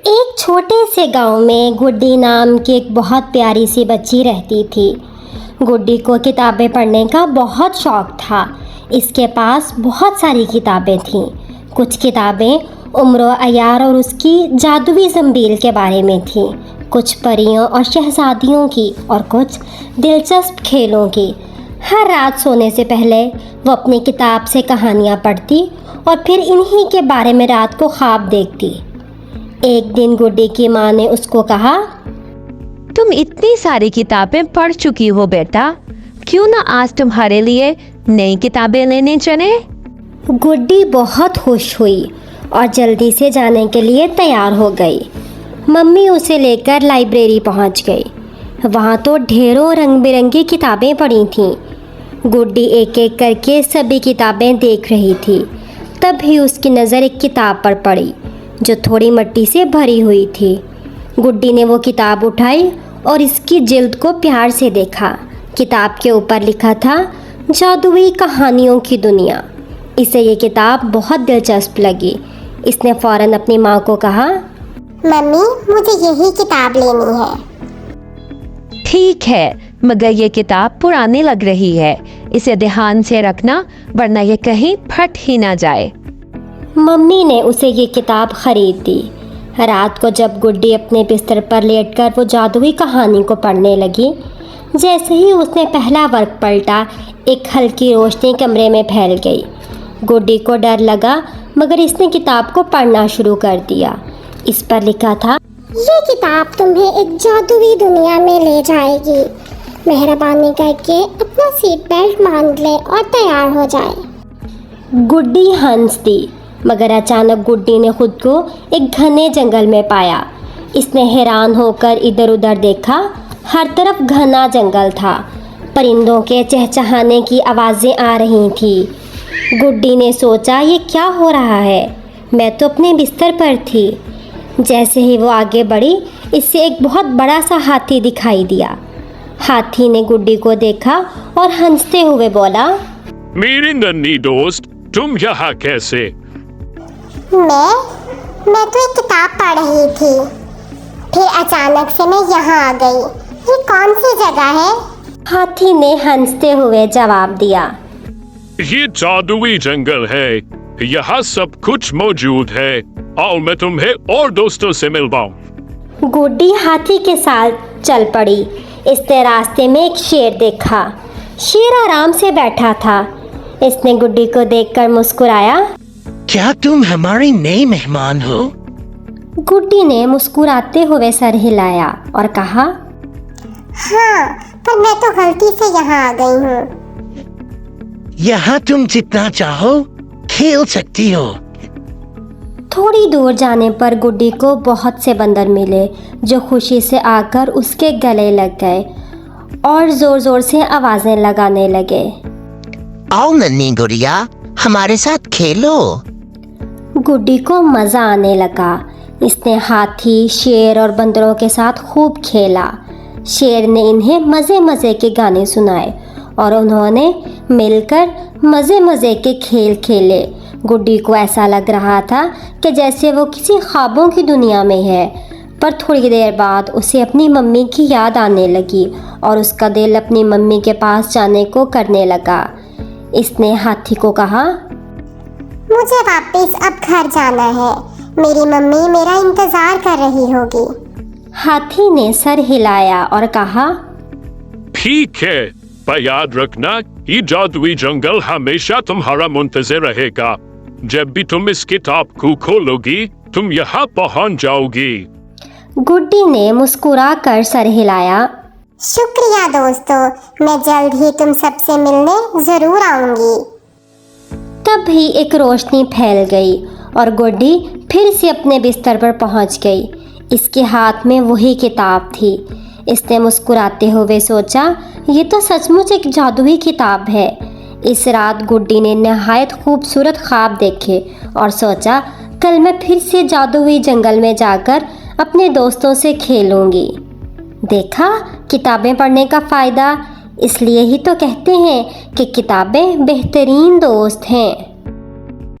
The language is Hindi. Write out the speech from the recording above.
एक छोटे से गांव में गुड्डी नाम की एक बहुत प्यारी सी बच्ची रहती थी। गुड्डी को किताबें पढ़ने का बहुत शौक था। इसके पास बहुत सारी किताबें थीं। कुछ किताबें उम्र अयार और उसकी जादुई ज़ंबील के बारे में थीं, कुछ परियों और शहज़ादियों की और कुछ दिलचस्प खेलों की। हर रात सोने से पहले वो अपनी किताब से कहानियाँ पढ़ती और फिर इन्हीं के बारे में रात को ख्वाब देखती। एक दिन गुड्डी की माँ ने उसको कहा, तुम इतनी सारी किताबें पढ़ चुकी हो बेटा, क्यों ना आज तुम्हारे लिए नई किताबें लेने चले। गुड्डी बहुत खुश हुई और जल्दी से जाने के लिए तैयार हो गई। मम्मी उसे लेकर लाइब्रेरी पहुंच गई। वहां तो ढेरों रंग बिरंगी किताबें पड़ी थीं। गुड्डी एक एक करके सभी किताबें देख रही थी। तभी उसकी नज़र एक किताब पर पड़ी जो थोड़ी मिट्टी से भरी हुई थी। गुड्डी ने वो किताब उठाई और इसकी जिल्द को प्यार से देखा। किताब के ऊपर लिखा था, जादुई कहानियों की दुनिया। इसे ये किताब बहुत दिलचस्प लगी। इसने फ़ौरन अपनी माँ को कहा, मम्मी मुझे यही किताब लेनी है। ठीक है, मगर ये किताब पुरानी लग रही है, इसे ध्यान से रखना वरना ये कहीं फट ही ना जाए। मम्मी ने उसे ये किताब खरीद दी। रात को जब गुड्डी अपने बिस्तर पर लेटकर वो जादुई कहानी को पढ़ने लगी, जैसे ही उसने पहला वर्ग पलटा, एक हल्की रोशनी कमरे में फैल गई। गुड्डी को डर लगा, मगर इसने किताब को पढ़ना शुरू कर दिया। इस पर लिखा था, ये किताब तुम्हें एक जादुई दुनिया में ले जाएगी। मेहरबानी करके अपना सीट बेल्ट बांध ले और तैयार हो जाए। गुड्डी हंस दी, मगर अचानक गुड्डी ने खुद को एक घने जंगल में पाया। इसने हैरान होकर इधर उधर देखा। हर तरफ घना जंगल था। परिंदों के चहचहाने की आवाज़ें आ रही थी। गुड्डी ने सोचा, ये क्या हो रहा है? मैं तो अपने बिस्तर पर थी। जैसे ही वो आगे बढ़ी, इससे एक बहुत बड़ा सा हाथी दिखाई दिया। हाथी ने गुड्डी को देखा और हंसते हुए बोला, मेरी नन्ही दोस्त, तुम यहाँ कैसे? मैं तो एक किताब पढ़ रही थी, फिर अचानक से मैं यहाँ आ गई। ये कौन सी जगह है? हाथी ने हंसते हुए जवाब दिया, ये जादुई जंगल है, यहाँ सब कुछ मौजूद है। आओ मैं तुम्हें और दोस्तों से मिलवाऊं। गुड्डी हाथी के साथ चल पड़ी। इसने रास्ते में एक शेर देखा। शेर आराम से बैठा था। इसने गुड्डी को देखकर मुस्कुराया। क्या तुम हमारी नई मेहमान हो? गुड्डी ने मुस्कुराते हुए सर हिलाया और कहा, हाँ, पर मैं तो गलती से यहाँ आ गई हूँ। यहाँ तुम जितना चाहो खेल सकती हो। थोड़ी दूर जाने पर गुड्डी को बहुत से बंदर मिले जो खुशी से आकर उसके गले लग गए और जोर जोर से आवाजें लगाने लगे। आओ नन्ही गुड़िया, हमारे साथ खेलो। गुड्डी को मज़ा आने लगा। इसने हाथी, शेर और बंदरों के साथ खूब खेला। शेर ने इन्हें मज़े मज़े के गाने सुनाए और उन्होंने मिलकर मज़े मज़े के खेल खेले। गुड्डी को ऐसा लग रहा था कि जैसे वो किसी ख्वाबों की दुनिया में है। पर थोड़ी देर बाद उसे अपनी मम्मी की याद आने लगी और उसका दिल अपनी मम्मी के पास जाने को करने लगा। इसने हाथी को कहा, मुझे वापस अब घर जाना है। मेरी मम्मी मेरा इंतजार कर रही होगी। हाथी ने सर हिलाया और कहा, ठीक है, पर याद रखना, ये जादुई जंगल हमेशा तुम्हारा मुंतज़िर रहेगा। जब भी तुम इस किताब को खोलोगी, तुम यहाँ पहुँच जाओगी। गुड्डी ने मुस्कुरा कर सर हिलाया। शुक्रिया दोस्तों, मैं जल्द ही तुम सबसे मिलने जरूर आऊंगी। तभी एक रोशनी फैल गई और गुड्डी फिर से अपने बिस्तर पर पहुंच गई। इसके हाथ में वही किताब थी। इसने मुस्कुराते हुए सोचा, ये तो सचमुच एक जादुई किताब है। इस रात गुड्डी ने नहायत खूबसूरत ख्वाब देखे और सोचा, कल मैं फिर से जादुई जंगल में जाकर अपने दोस्तों से खेलूंगी। देखा, किताबें पढ़ने का फ़ायदा। इसलिए ही तो कहते हैं कि किताबें बेहतरीन दोस्त हैं।